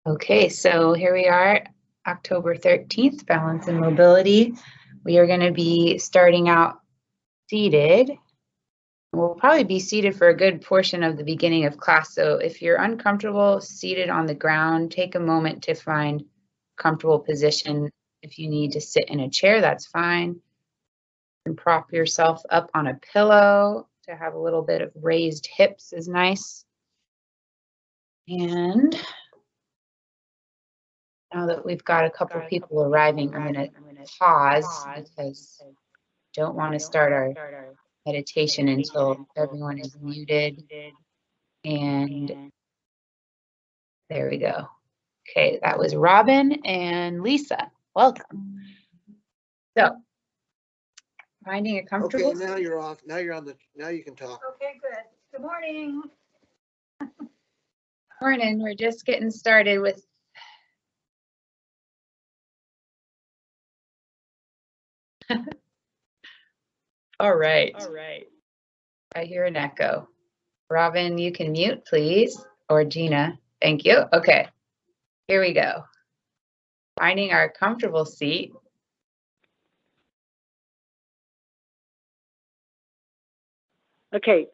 Okay, so here we are, October 13th, Balance and Mobility. We are going to be starting out seated. We'll probably be seated for a good portion of the beginning of class. So if you're uncomfortable seated on the ground, take a moment to find a comfortable position. If you need to sit in a chair, that's fine. And prop yourself up on a pillow to have a little bit of raised hips is nice. And now that we've got a couple people arriving, I'm going to pause because I don't want to start our meditation until everyone is muted. And there we go. Okay, that was Robin and Lisa. Welcome. So, finding a comfortable. Okay, now you're off. Now you're on the. Now you can talk. Okay, good. Good morning. Morning. We're just getting started with. All right. I hear an echo. Robin, you can mute, please. Or Gina. Thank you. Okay. Here we go. Finding our comfortable seat. Okay.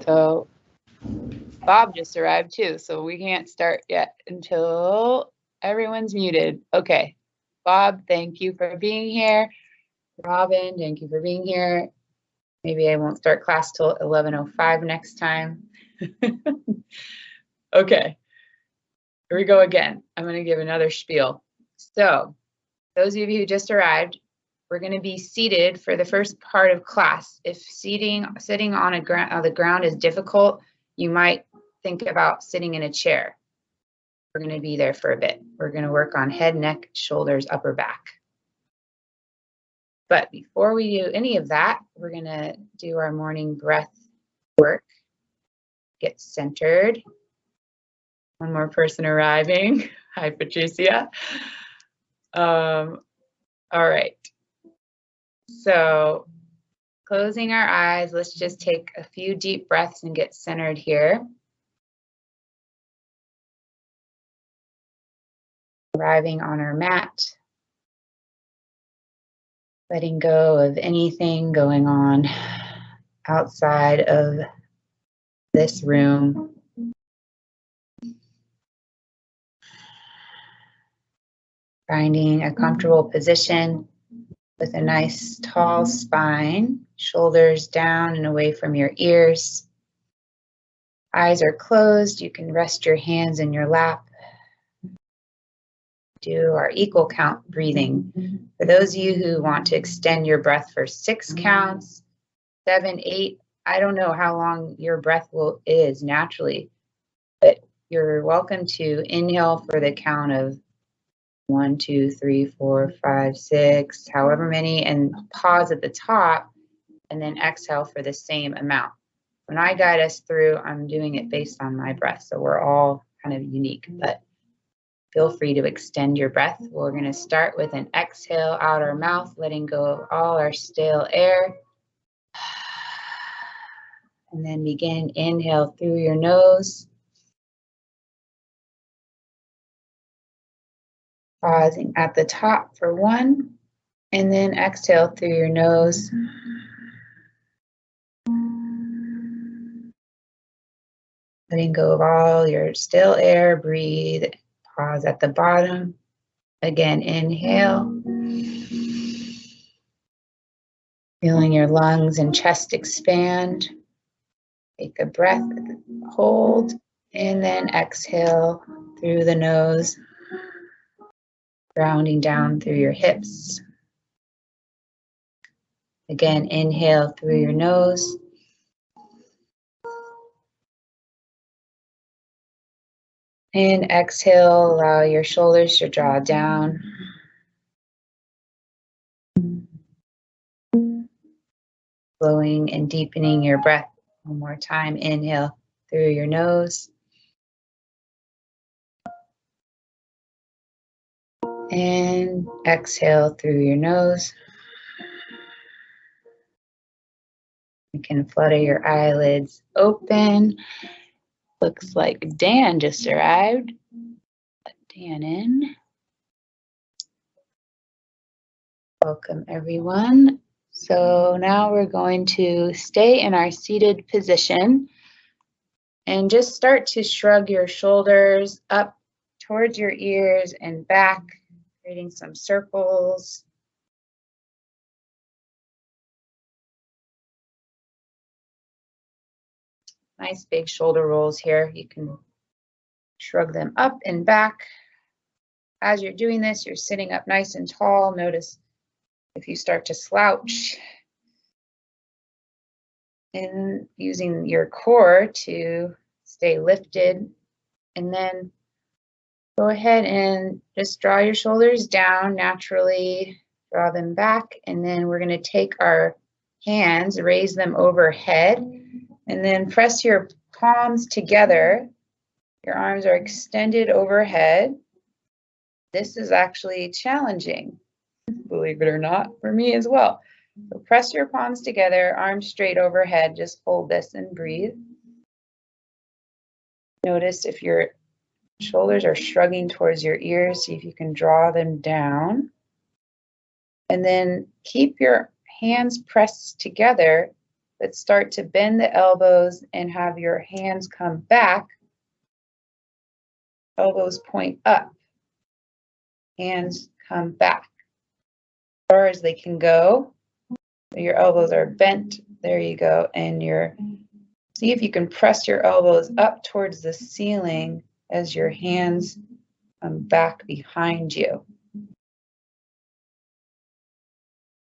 So Bob just arrived too, so we can't start yet until everyone's muted. Okay. Bob, thank you for being here. Robin, thank you for being here. Maybe I won't start class till 11:05 next time. Okay. Here we go again. I'm going to give another spiel. So, those of you who just arrived, we're going to be seated for the first part of class. If sitting on the ground is difficult, you might think about sitting in a chair. We're going to be there for a bit. We're going to work on head, neck, shoulders, upper back. But before we do any of that, we're going to do our morning breath work. Get centered. One more person arriving. Hi, Patricia. All right. So closing our eyes, let's just take a few deep breaths and get centered here. Arriving on our mat. Letting go of anything going on outside of this room. Finding a comfortable position with a nice tall spine, shoulders down and away from your ears. Eyes are closed. You can rest your hands in your lap. Do our equal count breathing. For those of you who want to extend your breath for 6 counts, 7, 8, I don't know how long your breath is naturally, but you're welcome to inhale for the count of 1, 2, 3, 4, 5, 6, however many, and pause at the top, and then exhale for the same amount. When I guide us through, I'm doing it based on my breath, so we're all kind of unique, but feel free to extend your breath. We're going to start with an exhale out our mouth, letting go of all our stale air. And then begin, inhale through your nose. Pausing at the top for 1, and then exhale through your nose. Letting go of all your stale air, breathe. Pause at the bottom. Again, inhale. Feeling your lungs and chest expand. Take a breath, hold, and then exhale through the nose. Grounding down through your hips. Again, inhale through your nose. And exhale, allow your shoulders to draw down. Slowing and deepening your breath. One more time, inhale through your nose. And exhale through your nose. You can flutter your eyelids open. Looks like Dan just arrived. Let Dan in. Welcome, everyone. So now we're going to stay in our seated position and just start to shrug your shoulders up towards your ears and back, creating some circles. Nice big shoulder rolls here. You can shrug them up and back. As you're doing this, you're sitting up nice and tall. Notice if you start to slouch and using your core to stay lifted. And then go ahead and just draw your shoulders down naturally, draw them back. And then we're going to take our hands, raise them overhead, and then press your palms together. Your arms are extended overhead. This is actually challenging, believe it or not, for me as well. So press your palms together, arms straight overhead. Just hold this and breathe. Notice if your shoulders are shrugging towards your ears, see if you can draw them down. And then keep your hands pressed together, but start to bend the elbows and have your hands come back. Elbows point up. Hands come back. As far as they can go. Your elbows are bent. There you go. And see if you can press your elbows up towards the ceiling as your hands come back behind you.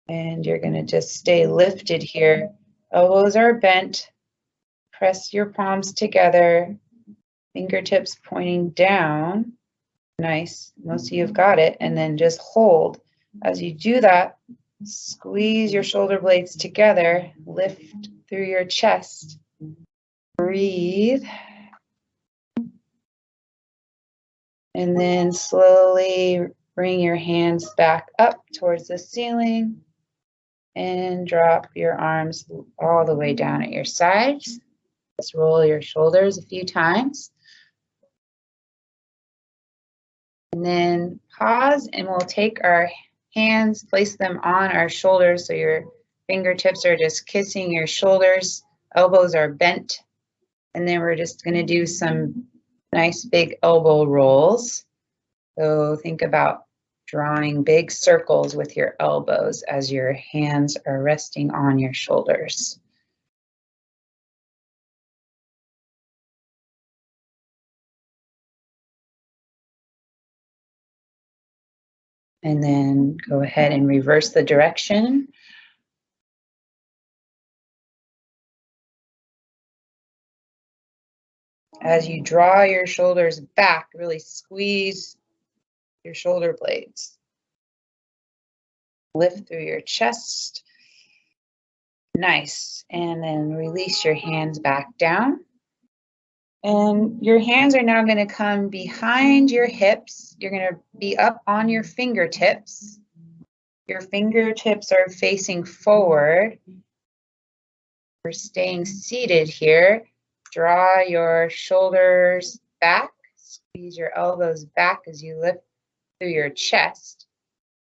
And you're going to just stay lifted here. Elbows are bent. Press your palms together. Fingertips pointing down. Nice. Most of you have got it. And then just hold. As you do that, squeeze your shoulder blades together. Lift through your chest. Breathe. And then slowly bring your hands back up towards the ceiling and drop your arms all the way down at your sides. Just roll your shoulders a few times. And then pause, and we'll take our hands, place them on our shoulders so your fingertips are just kissing your shoulders, elbows are bent. And then we're just going to do some nice big elbow rolls. So think about drawing big circles with your elbows as your hands are resting on your shoulders. And then go ahead and reverse the direction. As you draw your shoulders back, really squeeze your shoulder blades. Lift through your chest. Nice. And then release your hands back down. And your hands are now going to come behind your hips. You're going to be up on your fingertips. Your fingertips are facing forward. We're staying seated here. Draw your shoulders back. Squeeze your elbows back as you lift through your chest.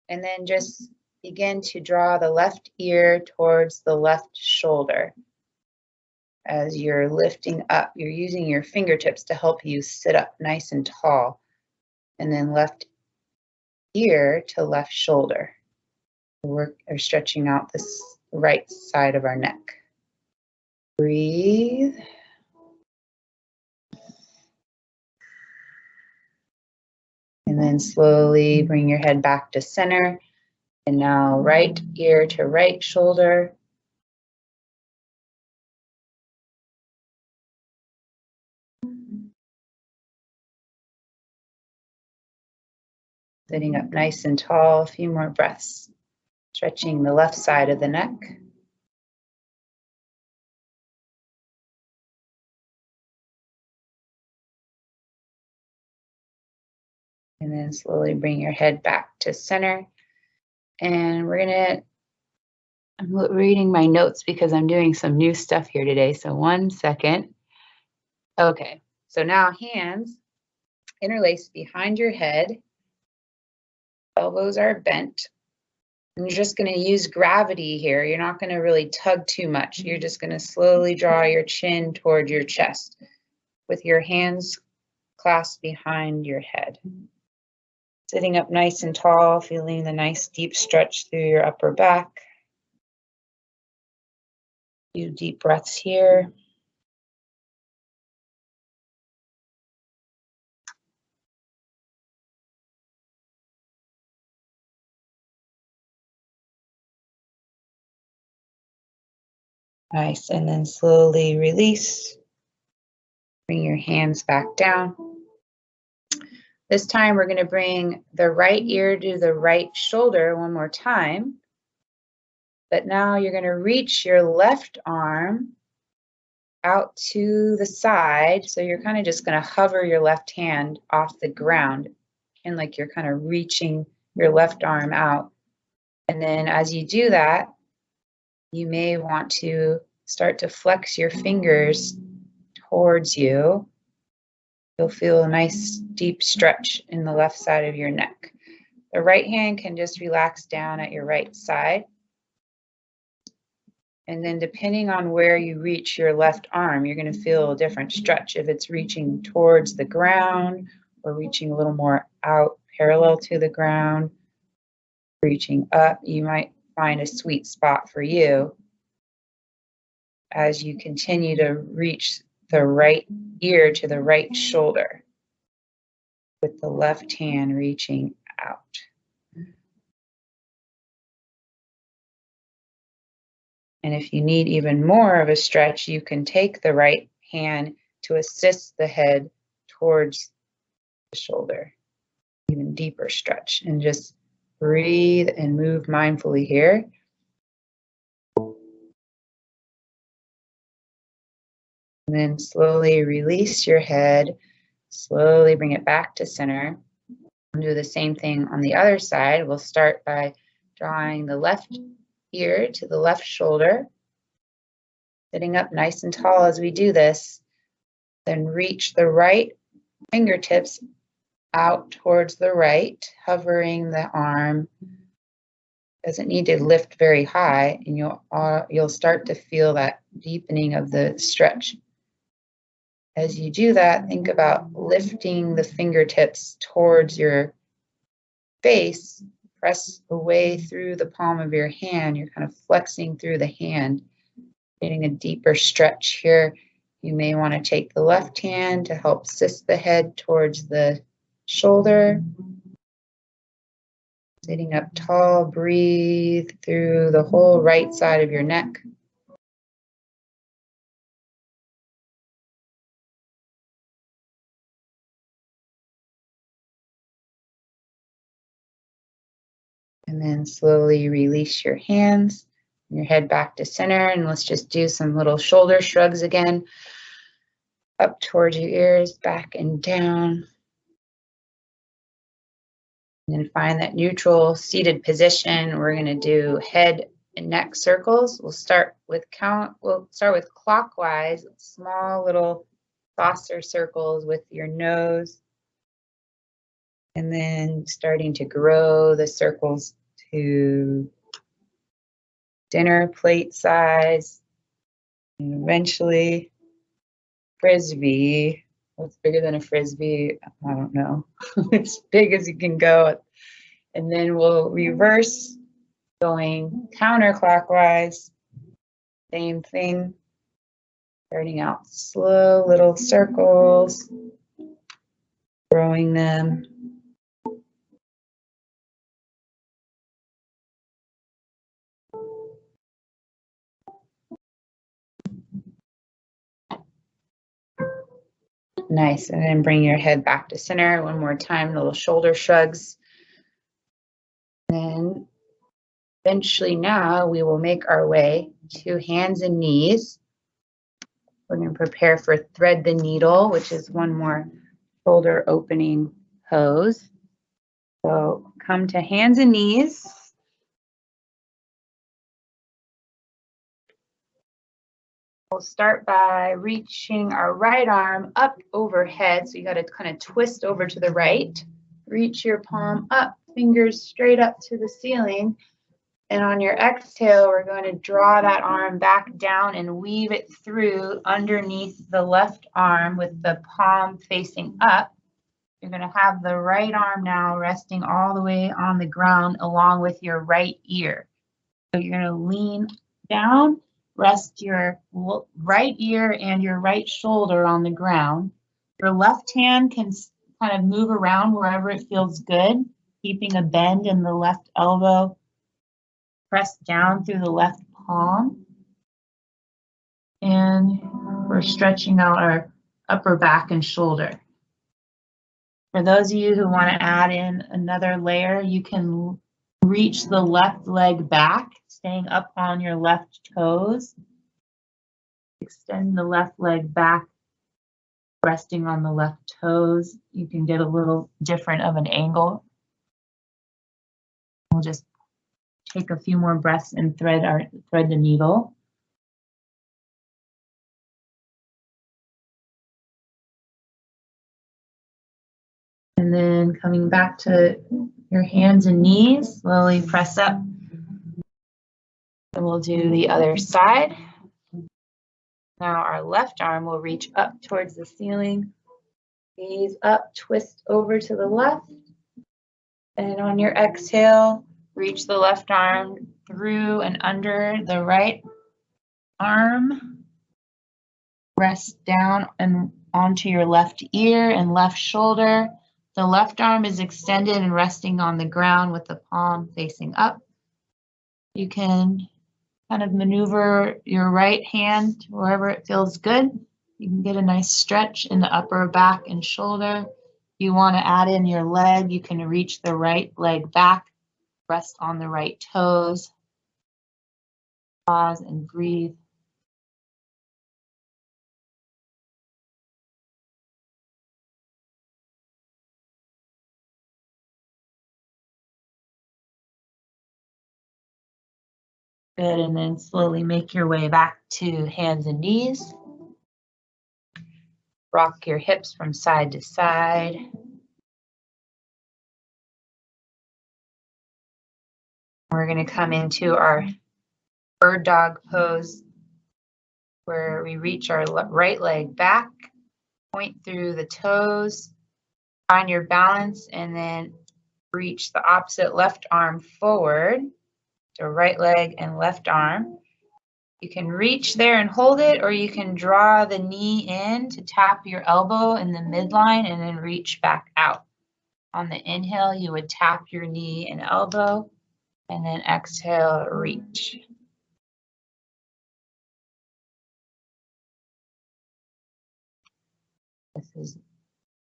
And then just begin to draw the left ear towards the left shoulder. As you're lifting up, you're using your fingertips to help you sit up nice and tall. And then left ear to left shoulder. We're stretching out this right side of our neck. Breathe. And then slowly bring your head back to center. And now right ear to right shoulder. Sitting up nice and tall, a few more breaths. Stretching the left side of the neck. And then slowly bring your head back to center. And we're going to I'm reading my notes because I'm doing some new stuff here today. So 1 second. Okay, so now hands interlaced behind your head. Elbows are bent. And you're just going to use gravity here. You're not going to really tug too much. You're just going to slowly draw your chin toward your chest with your hands clasped behind your head. Sitting up nice and tall, feeling the nice deep stretch through your upper back. A few deep breaths here. Nice, and then slowly release. Bring your hands back down. This time we're going to bring the right ear to the right shoulder one more time. But now you're going to reach your left arm out to the side. So you're kind of just going to hover your left hand off the ground and like you're kind of reaching your left arm out. And then as you do that, you may want to start to flex your fingers towards you. You'll feel a nice deep stretch in the left side of your neck. The right hand can just relax down at your right side. And then depending on where you reach your left arm, you're going to feel a different stretch. If it's reaching towards the ground or reaching a little more out parallel to the ground, reaching up, you might find a sweet spot for you as you continue to reach the right ear to the right shoulder with the left hand reaching out. And if you need even more of a stretch, you can take the right hand to assist the head towards the shoulder. Even deeper stretch. And just breathe and move mindfully here. And then slowly release your head. Slowly bring it back to center. And do the same thing on the other side. We'll start by drawing the left ear to the left shoulder. Sitting up nice and tall as we do this. Then reach the right fingertips out towards the right, hovering the arm. Doesn't need to lift very high, and you'll start to feel that deepening of the stretch. As you do that, think about lifting the fingertips towards your face. Press away through the palm of your hand. You're kind of flexing through the hand, getting a deeper stretch here. You may want to take the left hand to help assist the head towards the shoulder. Sitting up tall, breathe through the whole right side of your neck. And then slowly release your hands, your head back to center, and let's just do some little shoulder shrugs again. Up towards your ears, back and down. And then find that neutral seated position. We're going to do head and neck circles. We'll start with clockwise, small little saucer circles with your nose. And then starting to grow the circles to dinner plate size. And eventually, frisbee. What's bigger than a frisbee? I don't know. As big as you can go. And then we'll reverse, going counterclockwise. Same thing. Starting out slow little circles, growing them. Nice, and then bring your head back to center one more time, little shoulder shrugs. And eventually now we will make our way to hands and knees. We're going to prepare for thread the needle, which is one more shoulder opening pose. So come to hands and knees. We'll start by reaching our right arm up overhead. So you got to kind of twist over to the right. Reach your palm up, fingers straight up to the ceiling. And on your exhale, we're going to draw that arm back down and weave it through underneath the left arm with the palm facing up. You're going to have the right arm now resting all the way on the ground along with your right ear. So you're going to lean down, rest your right ear and your right shoulder on the ground. Your left hand can kind of move around wherever it feels good, keeping a bend in the left elbow. Press down through the left palm. And we're stretching out our upper back and shoulder. For those of you who want to add in another layer, you can reach the left leg back, staying up on your left toes. Extend the left leg back, resting on the left toes. You can get a little different of an angle. We'll just take a few more breaths and thread the needle. And then coming back to your hands and knees, slowly press up. And we'll do the other side. Now our left arm will reach up towards the ceiling. Gaze up, twist over to the left. And on your exhale, reach the left arm through and under the right arm. Rest down and onto your left ear and left shoulder. The left arm is extended and resting on the ground with the palm facing up. You can kind of maneuver your right hand wherever it feels good. You can get a nice stretch in the upper back and shoulder. You want to add in your leg, you can reach the right leg back, rest on the right toes. Pause and breathe. Good, and then slowly make your way back to hands and knees. Rock your hips from side to side. We're going to come into our bird dog pose where we reach our right leg back, point through the toes, find your balance, and then reach the opposite left arm forward. So right leg and left arm. You can reach there and hold it, or you can draw the knee in to tap your elbow in the midline and then reach back out. On the inhale, you would tap your knee and elbow, and then exhale, reach. This is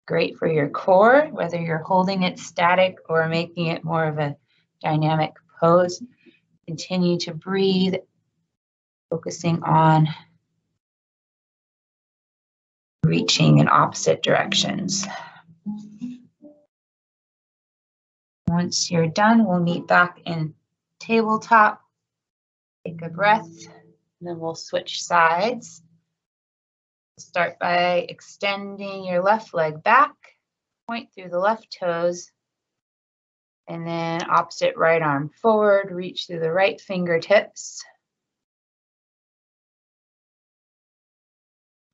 great for your core, whether you're holding it static or making it more of a dynamic pose. Continue to breathe, focusing on reaching in opposite directions. Once you're done, we'll meet back in tabletop. Take a breath, and then we'll switch sides. Start by extending your left leg back, point through the left toes, and then opposite right arm forward, reach through the right fingertips.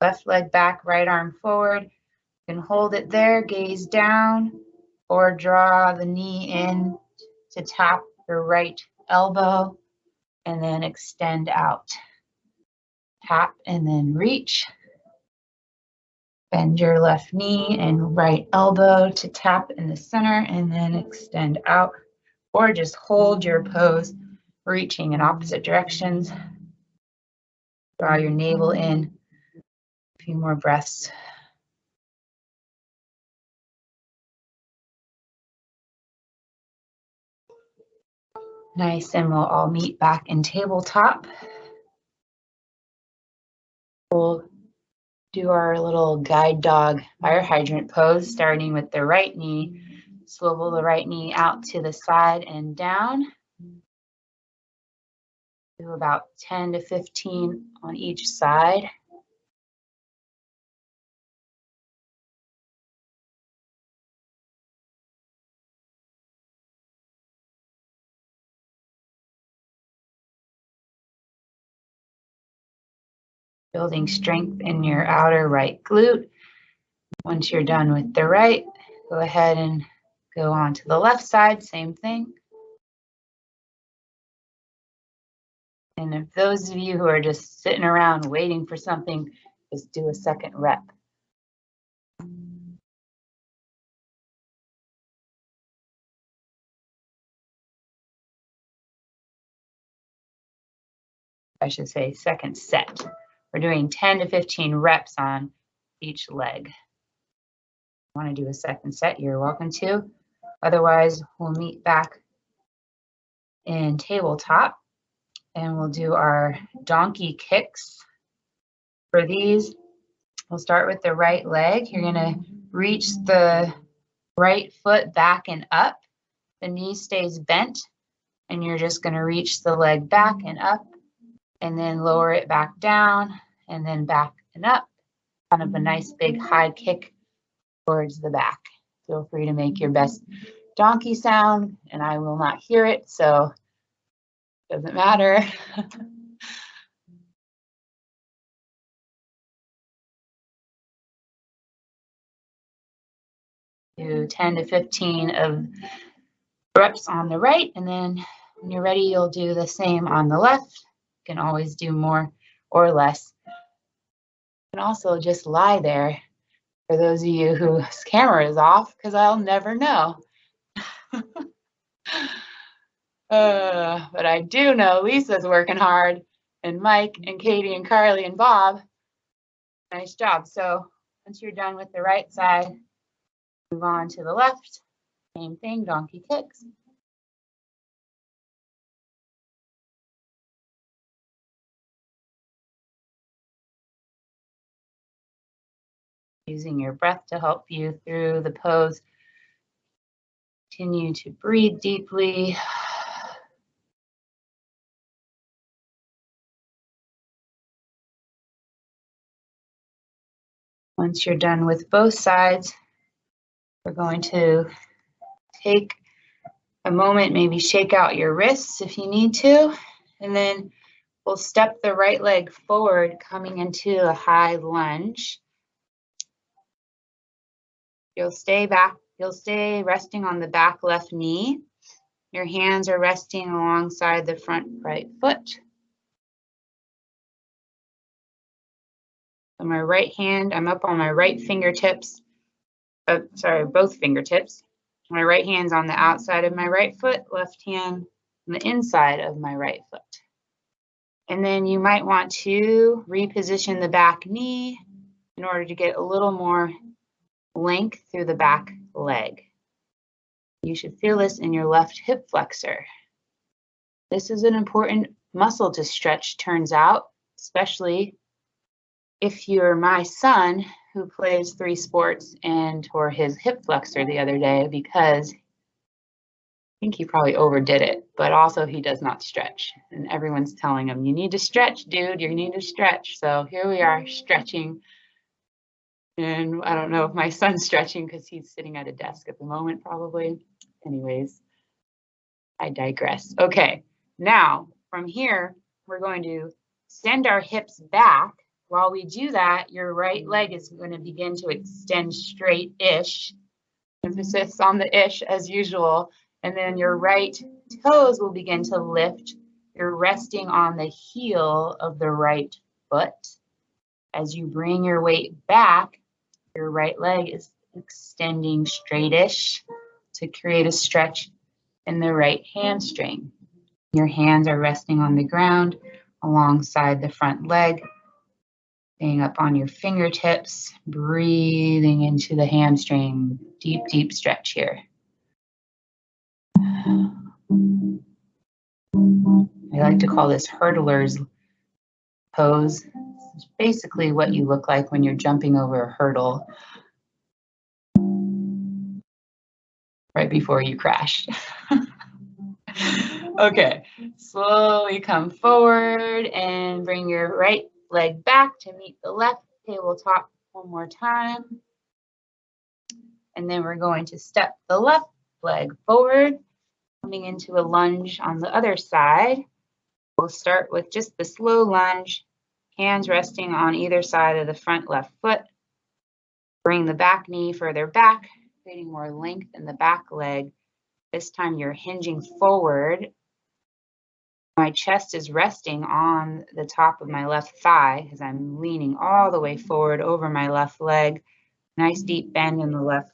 Left leg back, right arm forward. You can hold it there, gaze down, or draw the knee in to tap your right elbow, and then extend out. Tap and then reach. Bend your left knee and right elbow to tap in the center and then extend out, or just hold your pose, reaching in opposite directions. Draw your navel in. A few more breaths. Nice, and we'll all meet back in tabletop. We'll do our little guide dog fire hydrant pose, starting with the right knee. Swivel the right knee out to the side and down. Do Do about 10 to 15 on each side. Building strength in your outer right glute. Once you're done with the right, go ahead and go on to the left side, same thing. And if those of you who are just sitting around waiting for something, just do a second rep. I should say second set. We're doing 10 to 15 reps on each leg. Want to do a second set, you're welcome to. Otherwise, we'll meet back in tabletop and we'll do our donkey kicks. For these, we'll start with the right leg. You're going to reach the right foot back and up. The knee stays bent and you're just going to reach the leg back and up and then lower it back down and then back and up. Kind of a nice big high kick towards the back. Feel free to make your best donkey sound, and I will not hear it, so it doesn't matter. Do 10 to 15 of reps on the right, and then when you're ready, you'll do the same on the left. You can always do more or less. You can also just lie there for those of you whose camera is off, because I'll never know. But I do know Lisa's working hard, and Mike and Katie and Carly and Bob. Nice job. So once you're done with the right side, move on to the left. Same thing, donkey kicks. Using your breath to help you through the pose. Continue to breathe deeply. Once you're done with both sides, we're going to take a moment, maybe shake out your wrists if you need to, and then we'll step the right leg forward, coming into a high lunge. You'll stay back, you'll stay resting on the back left knee. Your hands are resting alongside the front right foot. On my right hand, I'm up on my right fingertips. Both fingertips. My right hand's on the outside of my right foot, left hand on the inside of my right foot. And then you might want to reposition the back knee in order to get a little more length through the back leg. You should feel this in your left hip flexor. This is an important muscle to stretch, turns out, especially if you're my son who plays 3 sports and tore his hip flexor the other day because I think he probably overdid it, but also he does not stretch. And everyone's telling him, you need to stretch, dude, you need to stretch. So here we are stretching. And I don't know if my son's stretching because he's sitting at a desk at the moment, probably. Anyways, I digress. Okay, now from here, we're going to send our hips back. While we do that, your right leg is going to begin to extend straight-ish. Emphasis on the ish as usual. And then your right toes will begin to lift. You're resting on the heel of the right foot. As you bring your weight back, your right leg is extending straight-ish to create a stretch in the right hamstring. Your hands are resting on the ground alongside the front leg. Staying up on your fingertips, breathing into the hamstring. Deep, deep stretch here. I like to call this hurdler's pose. It's basically what you look like when you're jumping over a hurdle right before you crash. Okay, slowly come forward and bring your right leg back to meet the left tabletop one more time. And then we're going to step the left leg forward, coming into a lunge on the other side. We'll start with just the slow lunge, hands resting on either side of the front left foot. Bring the back knee further back, creating more length in the back leg. This time you're hinging forward. My chest is resting on the top of my left thigh because I'm leaning all the way forward over my left leg. Nice deep bend in the left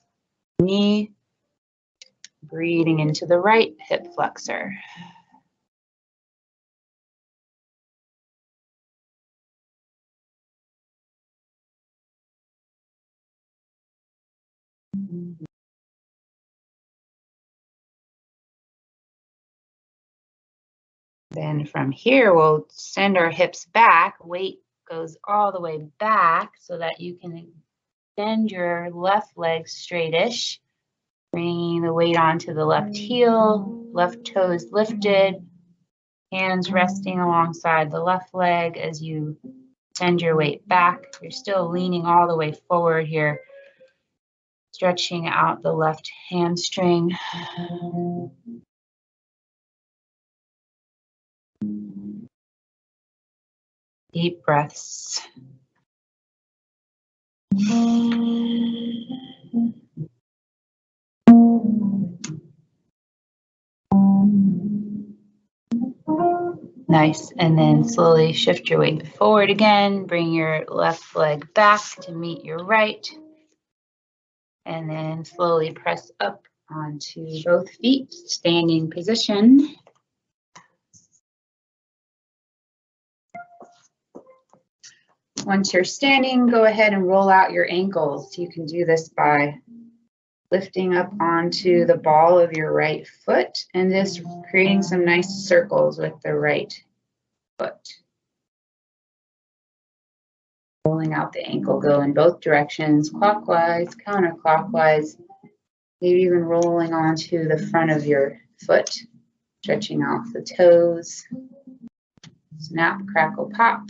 knee. Breathing into the right hip flexor. Then from here, we'll send our hips back. Weight goes all the way back so that you can extend your left leg straightish. Bringing the weight onto the left heel, left toes lifted, hands resting alongside the left leg as you send your weight back. You're still leaning all the way forward here, stretching out the left hamstring. Deep breaths. Nice, and then slowly shift your weight forward again. Bring your left leg back to meet your right. And then slowly press up onto both feet, standing position. Once you're standing, go ahead and roll out your ankles. You can do this by lifting up onto the ball of your right foot and just creating some nice circles with the right foot. Rolling out the ankle, go in both directions, clockwise, counterclockwise, maybe even rolling onto the front of your foot, stretching off the toes. Snap, crackle, pop.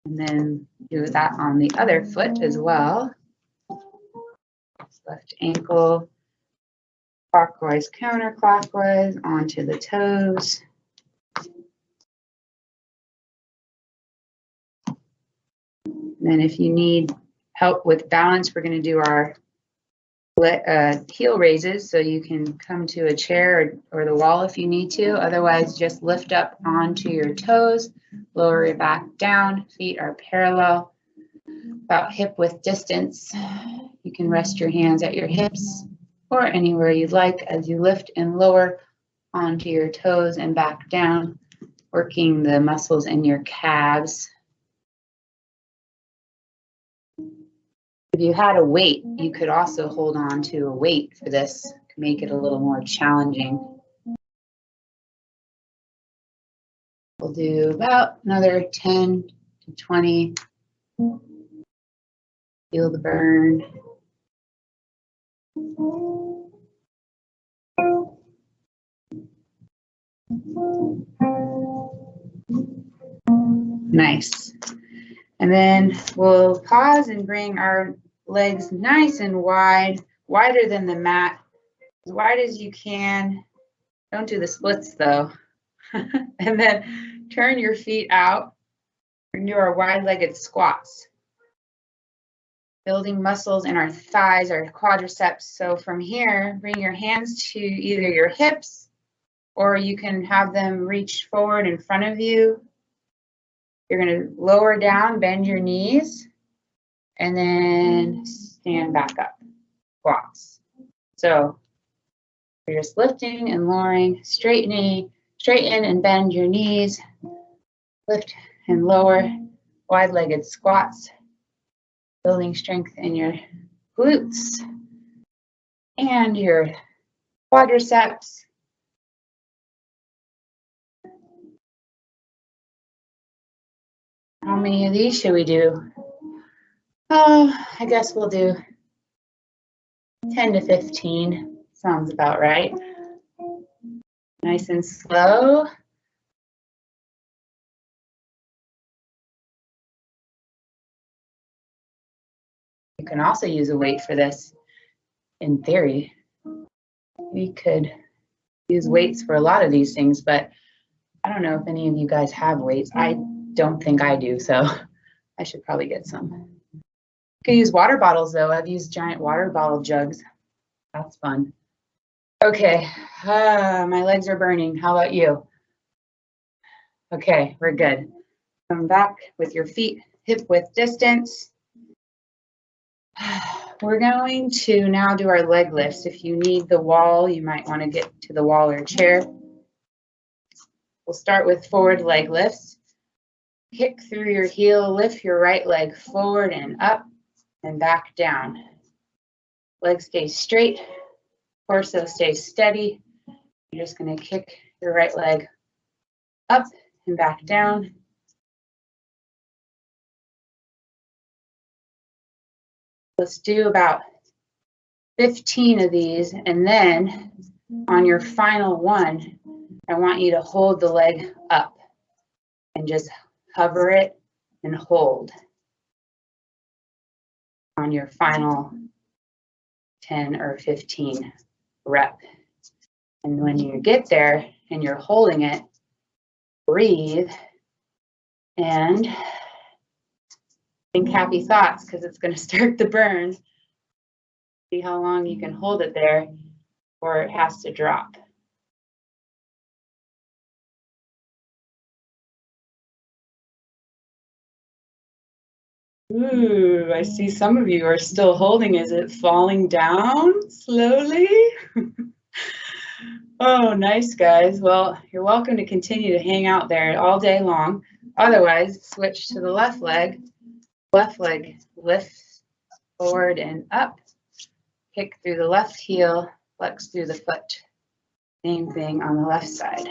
And then do that on the other foot as well. Left ankle, clockwise, counterclockwise, onto the toes. And then if you need help with balance, we're going to do our heel raises, so you can come to a chair or the wall if you need to. Otherwise, just lift up onto your toes, lower your back down, feet are parallel, about hip width distance. You can rest your hands at your hips or anywhere you'd like as you lift and lower onto your toes and back down, working the muscles in your calves. If you had a weight, you could also hold on to a weight for this to make it a little more challenging. We'll do about another 10 to 20. Feel the burn. Nice. And then we'll pause and bring our legs nice and wide, wider than the mat, as wide as you can. Don't do the splits though. And then turn your feet out and do our wide-legged squats. Building muscles in our thighs, our quadriceps. So from here, bring your hands to either your hips or you can have them reach forward in front of you. You're going to lower down, bend your knees, and then stand back up, squats. So you're just lifting and lowering, straighten and bend your knees, lift and lower, wide-legged squats, building strength in your glutes and your quadriceps. How many of these should we do? Oh, I guess we'll do 10 to 15. Sounds about right. Nice and slow. You can also use a weight for this. In theory, we could use weights for a lot of these things, but I don't know if any of you guys have weights. I don't think I do, so I should probably get some. You could use water bottles though. I've used giant water bottle jugs. That's fun. Okay, my legs are burning. How about you? Okay, we're good. Come back with your feet hip width distance. We're going to now do our leg lifts. If you need the wall, you might want to get to the wall or chair. We'll start with forward leg lifts. Kick through your heel, lift your right leg forward and up and back down. Leg stays straight, torso stays steady. You're just going to kick your right leg up and back down. Let's do about 15 of these, and then on your final one, I want you to hold the leg up and just hover it and hold on your final 10 or 15 rep. And when you get there and you're holding it, breathe and think happy thoughts, because it's going to start the burn. See how long you can hold it there, or it has to drop. Ooh, I see some of you are still holding. Is it falling down slowly? Oh, nice, guys. Well, you're welcome to continue to hang out there all day long. Otherwise, switch to the left leg. Left leg lifts forward and up. Kick through the left heel, flex through the foot. Same thing on the left side.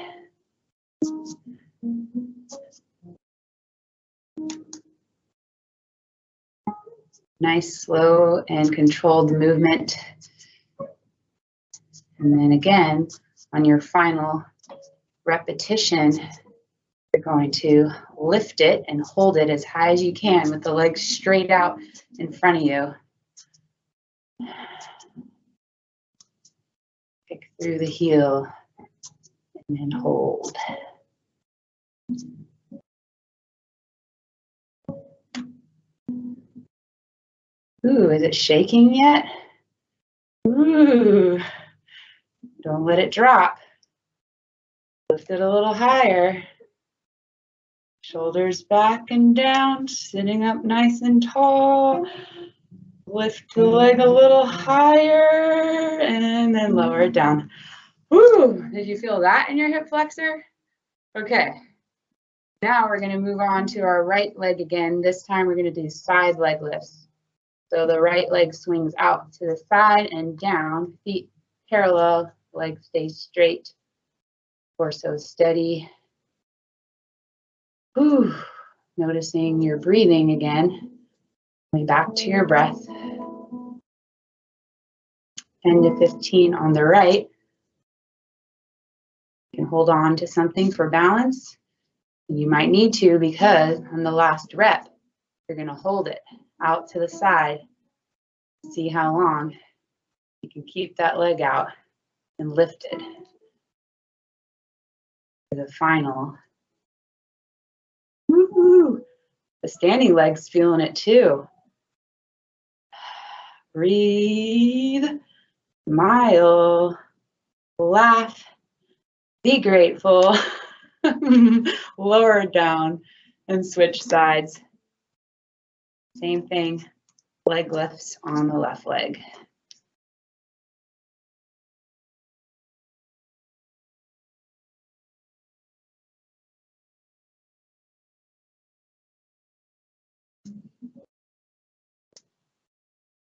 Nice, slow, and controlled movement. And then again, on your final repetition, you're going to lift it and hold it as high as you can with the legs straight out in front of you. Kick through the heel and then hold. Ooh, is it shaking yet? Ooh, don't let it drop. Lift it a little higher. Shoulders back and down, sitting up nice and tall. Lift the leg a little higher and then lower it down. Woo! Did you feel that in your hip flexor? Okay. Now we're going to move on to our right leg again. This time we're going to do side leg lifts. So the right leg swings out to the side and down, feet parallel, legs stay straight, torso steady. Whew. Noticing your breathing again. Coming back to your breath. 10 to 15 on the right. You can hold on to something for balance. You might need to, because on the last rep, you're going to hold it out to the side. See how long you can keep that leg out and lift it for the final. Woo-hoo. The standing leg's feeling it too. Breathe, smile, laugh, be grateful, lower down and switch sides. Same thing, leg lifts on the left leg.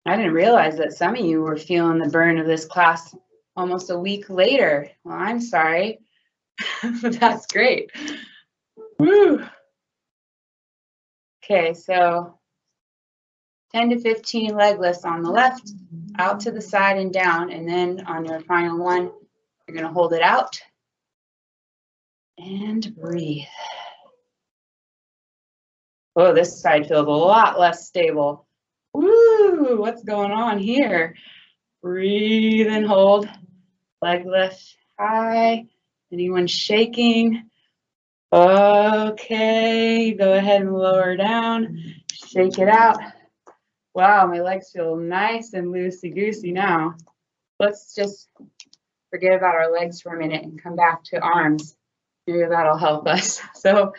I didn't realize that some of you were feeling the burn of this class almost a week later. Well, I'm sorry, but that's great. Woo. Okay, so 10 to 15 leg lifts on the left, out to the side and down, and then on your final one, you're going to hold it out And breathe. Oh, this side feels a lot less stable. Woo, what's going on here? Breathe and hold. Leg lift high. Anyone shaking? Okay, go ahead and lower down. Shake it out. Wow, my legs feel nice and loosey-goosey now. Let's just forget about our legs for a minute and come back to arms. Maybe that'll help us. So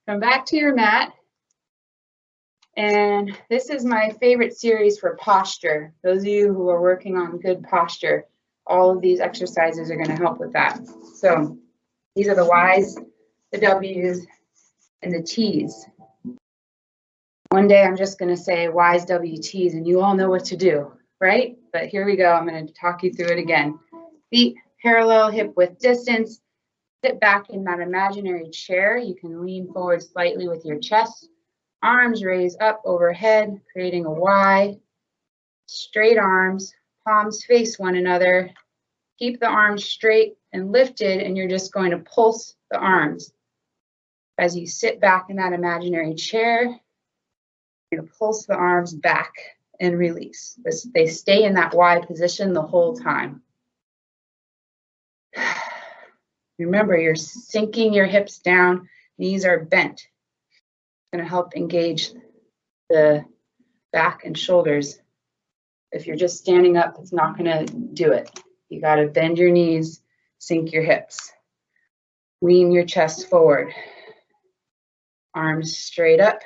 come back to your mat. And this is my favorite series for posture. Those of you who are working on good posture, all of these exercises are going to help with that. So these are the Y's, the W's, and the T's. One day I'm just going to say Y's, W's, T's, and you all know what to do, right? But here we go. I'm going to talk you through it again. Feet parallel, hip width distance. Sit back in that imaginary chair. You can lean forward slightly with your chest. Arms raise up overhead, creating a Y. Straight arms, palms face one another. Keep the arms straight and lifted, and you're just going to pulse the arms. As you sit back in that imaginary chair, you're going to pulse the arms back and release. They stay in that Y position the whole time. Remember, you're sinking your hips down, knees are bent. It's going to help engage the back and shoulders. If you're just standing up, it's not going to do it. You got to bend your knees, sink your hips. Lean your chest forward. Arms straight up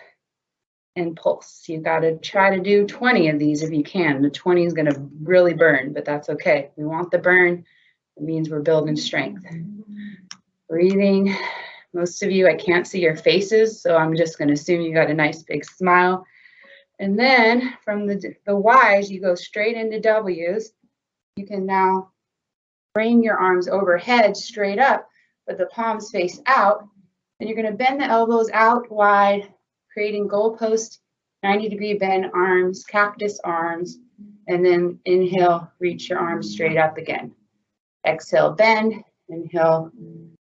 and pulse. You've got to try to do 20 of these if you can. The 20 is going to really burn, but that's okay. We want the burn. It means we're building strength. Breathing. Most of you, I can't see your faces, so I'm just going to assume you got a nice big smile. And then from the Y's, you go straight into W's. You can now bring your arms overhead straight up, but the palms face out. And you're going to bend the elbows out wide, creating goalpost, 90-degree bend arms, cactus arms, and then inhale, reach your arms straight up again. Exhale, bend, inhale,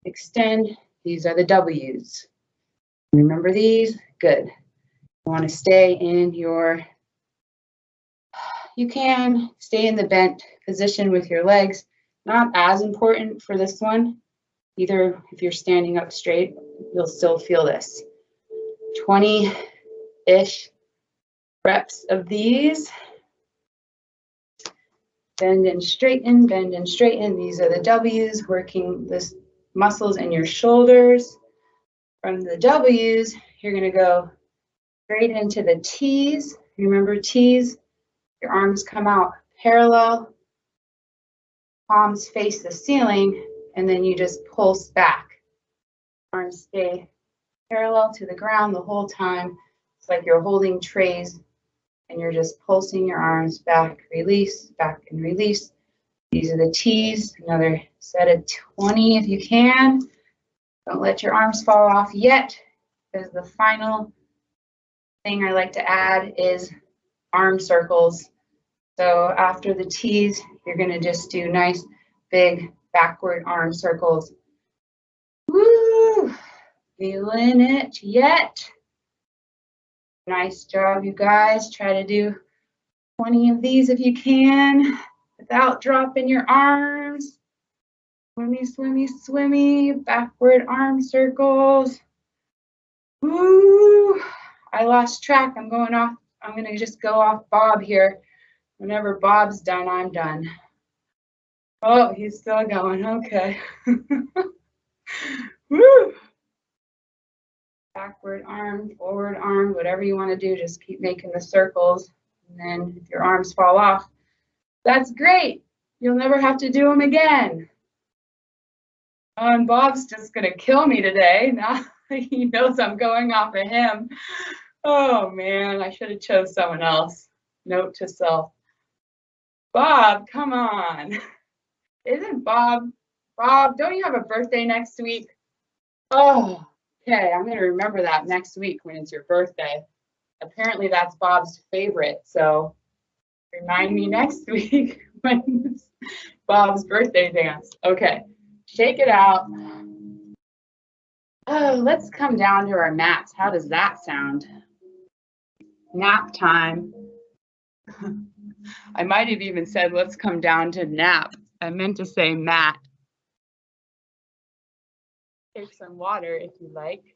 extend. These are the W's. Remember these? Good. You want to stay in your, you can stay in the bent position with your legs. Not as important for this one. Either if you're standing up straight, you'll still feel this. 20-ish reps of these. Bend and straighten, bend and straighten. These are the W's, working the muscles in your shoulders. From the W's, you're going to go straight into the T's. Remember T's? Your arms come out parallel, palms face the ceiling, and then you just pulse back. Arms stay parallel to the ground the whole time. It's like you're holding trays and you're just pulsing your arms back, release, back and release. These are the T's. Another set of 20 if you can. Don't let your arms fall off yet, because the final thing I like to add is arm circles. So after the T's, you're going to just do nice big backward arm circles. Woo! Feeling it yet? Nice job, you guys. Try to do 20 of these if you can without dropping your arms. Swimmy, swimmy, swimmy. Backward arm circles. Woo! I lost track. I'm going to just go off Bob here. Whenever Bob's done, I'm done. Oh, he's still going. Okay. Woo! Backward arm, forward arm, whatever you want to do, just keep making the circles. And then if your arms fall off, that's great. You'll never have to do them again. And Bob's just going to kill me today. Now he knows I'm going off of him. Oh, man, I should have chose someone else. Note to self. Bob, come on. Isn't Bob, don't you have a birthday next week? Oh, okay, I'm going to remember that next week when it's your birthday. Apparently that's Bob's favorite, so remind me next week when it's Bob's birthday dance. Okay, shake it out. Oh, let's come down to our mats. How does that sound? Nap time. I might have even said, let's come down to nap. I meant to say mat. Take some water if you like.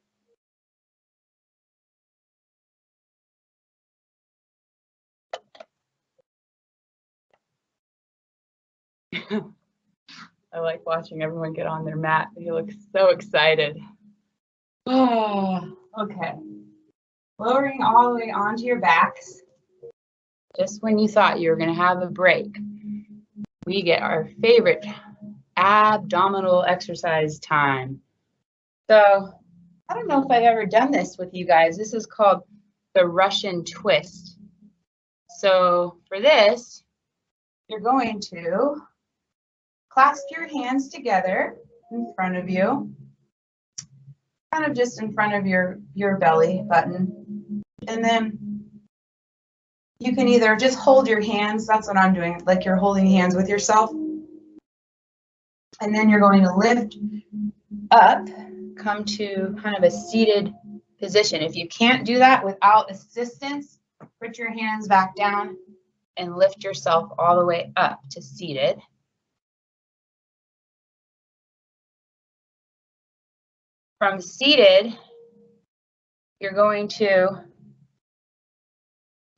I like watching everyone get on their mat. They look so excited. Oh, okay. Lowering all the way onto your backs. Just when you thought you were going to have a break, we get our favorite abdominal exercise time. So I don't know if I've ever done this with you guys. This is called the Russian twist. So for this, you're going to clasp your hands together in front of you, kind of just in front of your belly button. And then you can either just hold your hands, that's what I'm doing, like you're holding hands with yourself. And then you're going to lift up, come to kind of a seated position. If you can't do that without assistance, put your hands back down and lift yourself all the way up to seated. From seated, you're going to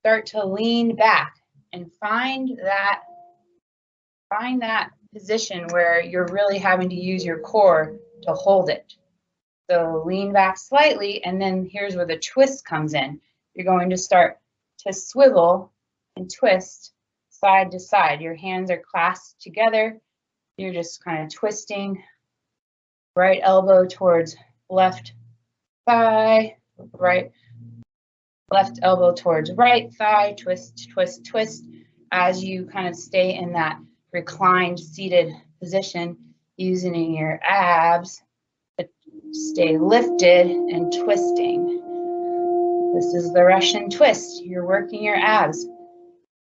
start to lean back and find that position where you're really having to use your core to hold it. So lean back slightly, and then here's where the twist comes in. You're going to start to swivel and twist side to side. Your hands are clasped together. You're just kind of twisting. Right elbow towards left thigh, left elbow towards right thigh, twist, twist, twist, as you kind of stay in that reclined seated position, using your abs to stay lifted and twisting. This is the Russian twist. You're working your abs.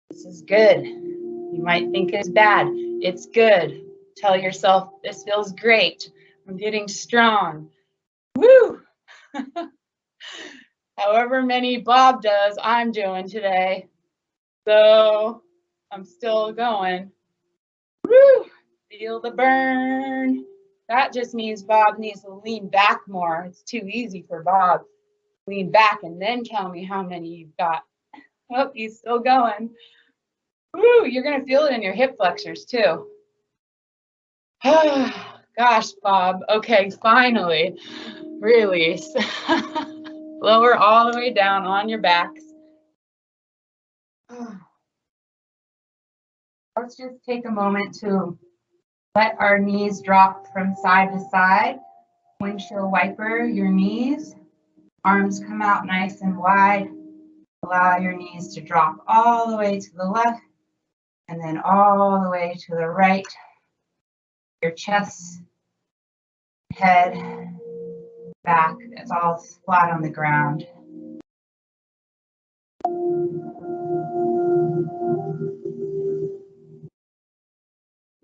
This is good. You might think it's bad. It's good. Tell yourself, this feels great. I'm getting strong. Woo! However many Bob does, I'm doing today. So I'm still going. Woo! Feel the burn. That just means Bob needs to lean back more. It's too easy for Bob. Lean back and then tell me how many you've got. Oh, he's still going. Woo! You're going to feel it in your hip flexors too. Gosh, Bob. Okay, finally. Release. Lower all the way down on your backs. Let's just take a moment to let our knees drop from side to side. Windshield wiper your knees. Arms come out nice and wide. Allow your knees to drop all the way to the left and then all the way to the right. Your chest, head, back, it's all flat on the ground.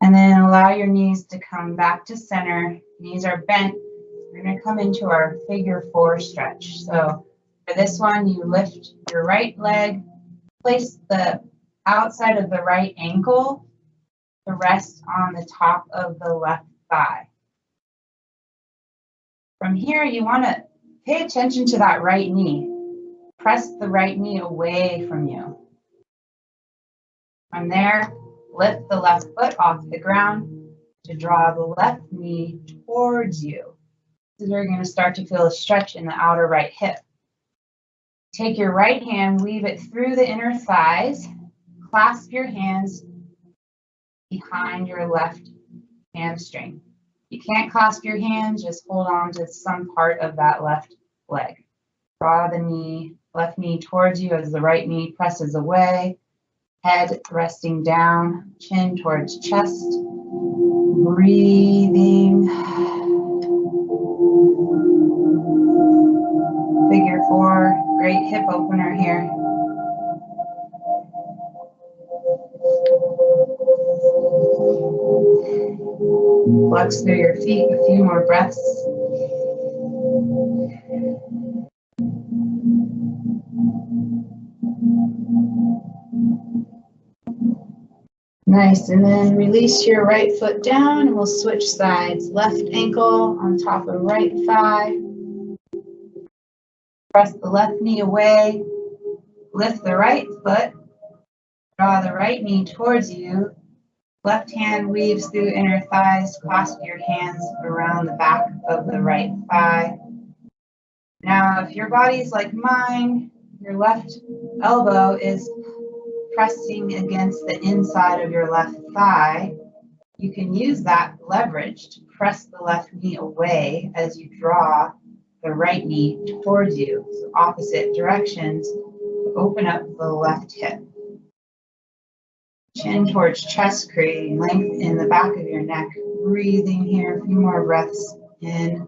And then allow your knees to come back to center. Knees are bent. We're going to come into our figure 4 stretch. So for this one, you lift your right leg, place the outside of the right ankle to rest on the top of the left thigh. From here, you want to pay attention to that right knee. Press the right knee away from you. From there, lift the left foot off the ground to draw the left knee towards you. So you're going to start to feel a stretch in the outer right hip. Take your right hand, weave it through the inner thighs, clasp your hands behind your left hamstring. You can't clasp your hands, just hold on to some part of that left leg. Draw the knee, left knee towards you as the right knee presses away. Head resting down, chin towards chest. Breathing. Figure 4, great hip opener here. Flex through your feet, a few more breaths. Nice, and then release your right foot down and we'll switch sides. Left ankle on top of right thigh. Press the left knee away. Lift the right foot. Draw the right knee towards you. Left hand weaves through inner thighs. Clasp your hands around the back of the right thigh. Now, if your body's like mine, your left elbow is pressing against the inside of your left thigh. You can use that leverage to press the left knee away as you draw the right knee towards you. So opposite directions to open up the left hip. Chin towards chest, creating length in the back of your neck. Breathing here, a few more breaths in.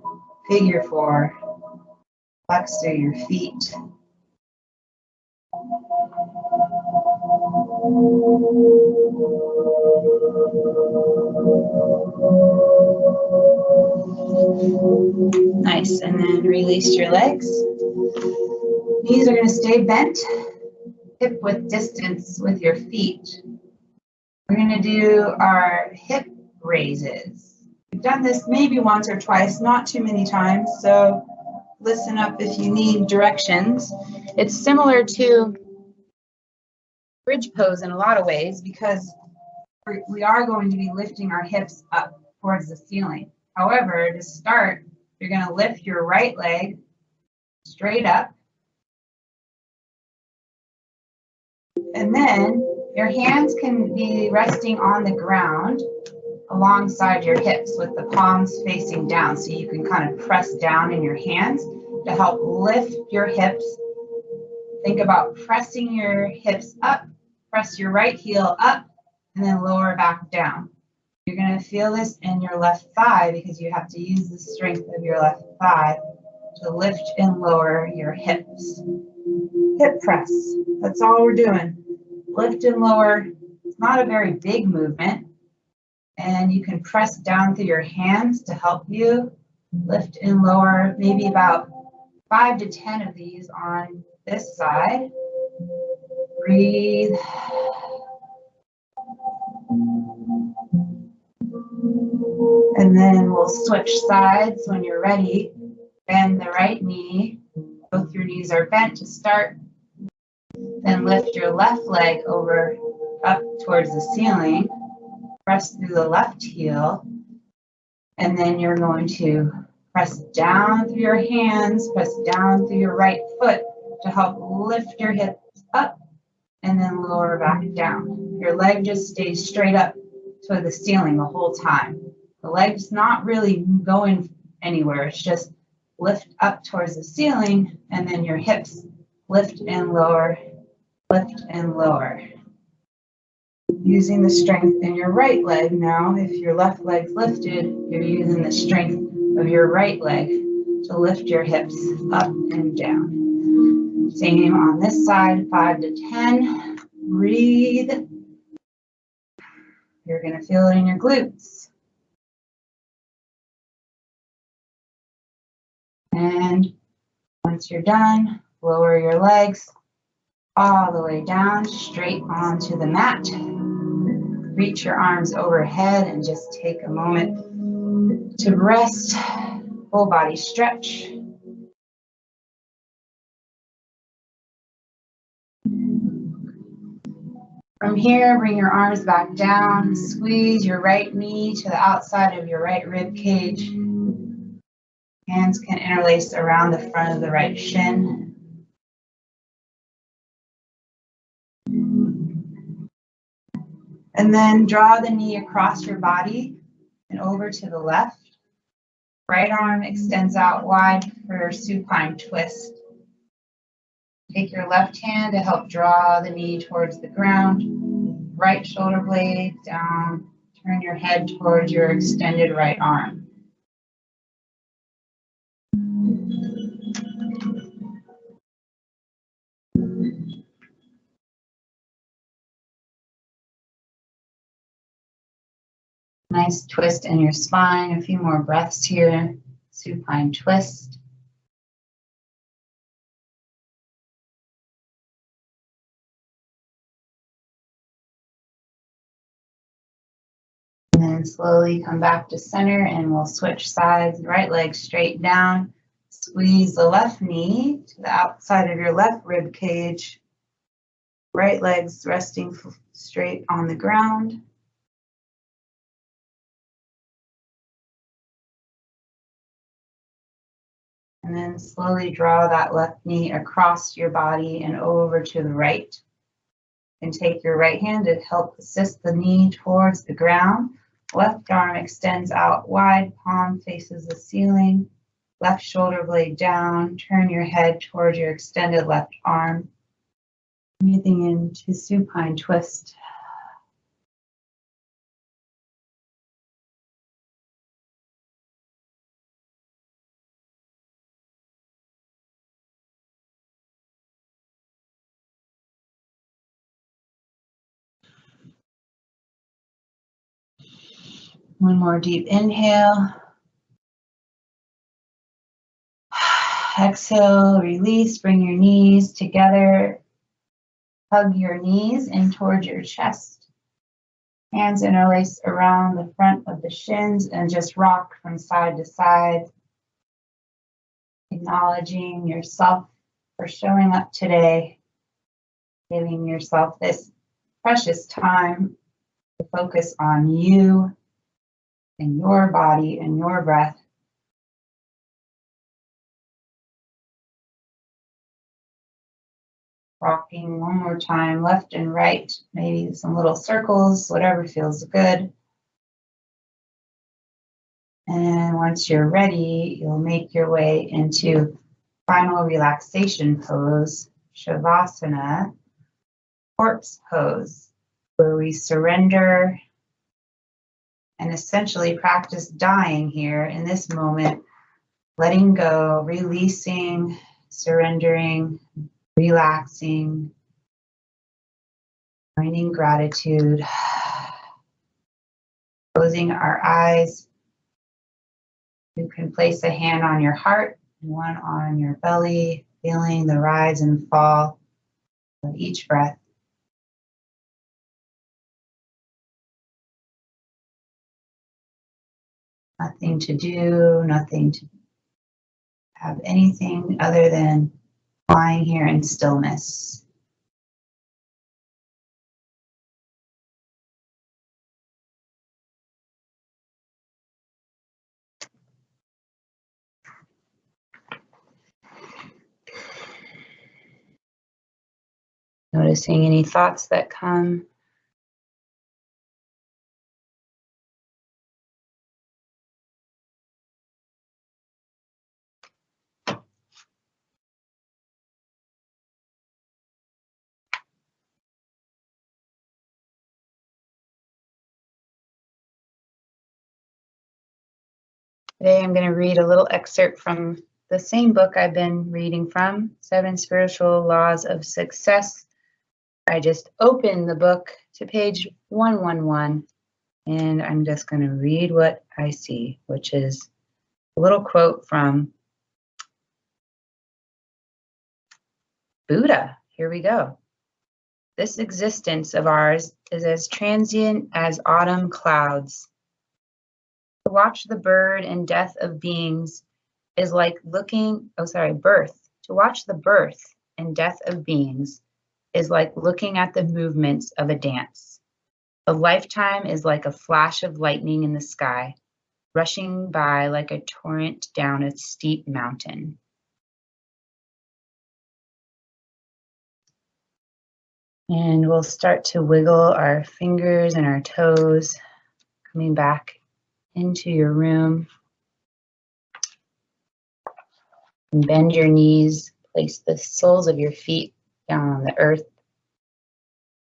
Figure 4. Flex through your feet. Nice, and then release your legs. Knees are going to stay bent, hip width distance with your feet. We're going to do our hip raises. We've done this maybe once or twice, not too many times, so listen up if you need directions. It's similar to bridge pose in a lot of ways because we are going to be lifting our hips up towards the ceiling. However, to start, you're going to lift your right leg straight up. And then your hands can be resting on the ground alongside your hips with the palms facing down. So you can kind of press down in your hands to help lift your hips. Think about pressing your hips up, press your right heel up, and then lower back down. You're going to feel this in your left thigh because you have to use the strength of your left thigh to lift and lower your hips. Hip press, that's all we're doing. Lift and lower. It's not a very big movement. And you can press down through your hands to help you lift and lower, maybe about 5 to 10 of these on this side. Breathe. And then we'll switch sides when you're ready. Bend the right knee. Both your knees are bent to start. Then lift your left leg over up towards the ceiling. Press through the left heel. And then you're going to press down through your hands, press down through your right foot to help lift your hips up and then lower back down. Your leg just stays straight up to the ceiling the whole time. The leg's not really going anywhere. It's just lift up towards the ceiling and then your hips lift and lower, lift and lower. Using the strength in your right leg now. If your left leg's lifted, you're using the strength of your right leg to lift your hips up and down. Same on this side, 5 to 10. Breathe. You're going to feel it in your glutes. And once you're done, lower your legs all the way down, straight onto the mat. Reach your arms overhead and just take a moment to rest, full body stretch. From here, bring your arms back down, squeeze your right knee to the outside of your right rib cage. Hands can interlace around the front of the right shin. And then draw the knee across your body and over to the left. Right arm extends out wide for supine twist. Take your left hand to help draw the knee towards the ground. Right shoulder blade down. Turn your head towards your extended right arm. Nice twist in your spine. A few more breaths here. Supine twist. And then slowly come back to center and we'll switch sides. Right leg straight down. Squeeze the left knee to the outside of your left rib cage. Right leg's resting straight on the ground. And then slowly draw that left knee across your body and over to the right. And take your right hand to help assist the knee towards the ground. Left arm extends out wide, palm faces the ceiling. Left shoulder blade down. Turn your head towards your extended left arm. Breathing into supine twist. One more deep inhale. Exhale, release, bring your knees together. Hug your knees in towards your chest. Hands interlace around the front of the shins and just rock from side to side. Acknowledging yourself for showing up today. Giving yourself this precious time to focus on you and your body and your breath. Rocking one more time, left and right, maybe some little circles, whatever feels good. And once you're ready, you'll make your way into final relaxation pose, Shavasana, corpse pose, where we surrender and essentially practice dying here in this moment, letting go, releasing, surrendering, relaxing, finding gratitude, closing our eyes. You can place a hand on your heart and one on your belly, feeling the rise and fall of each breath. Nothing to do, nothing to have anything other than lying here in stillness. Noticing any thoughts that come. Today I'm going to read a little excerpt from the same book I've been reading from, 7 Spiritual Laws of Success. I just opened the book to page 111, and I'm just going to read what I see, which is a little quote from Buddha. Here we go. This existence of ours is as transient as autumn clouds. To watch the birth and death of beings is like birth. To watch the birth and death of beings is like looking at the movements of a dance. A lifetime is like a flash of lightning in the sky, rushing by like a torrent down a steep mountain. And we'll start to wiggle our fingers and our toes, coming back into your room. And bend your knees, place the soles of your feet down on the earth.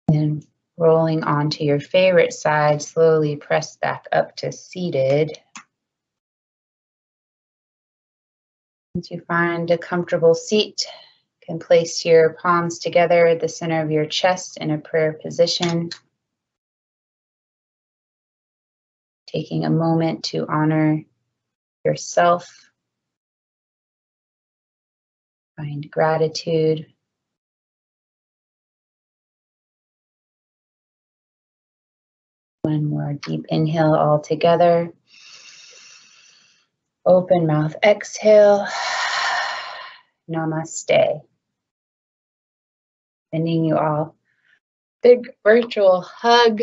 And rolling onto your favorite side, slowly press back up to seated. Once you find a comfortable seat, you can place your palms together at the center of your chest in a prayer position. Taking a moment to honor yourself, find gratitude. One more deep inhale all together. Open mouth, exhale. Namaste. Sending you all big virtual hug.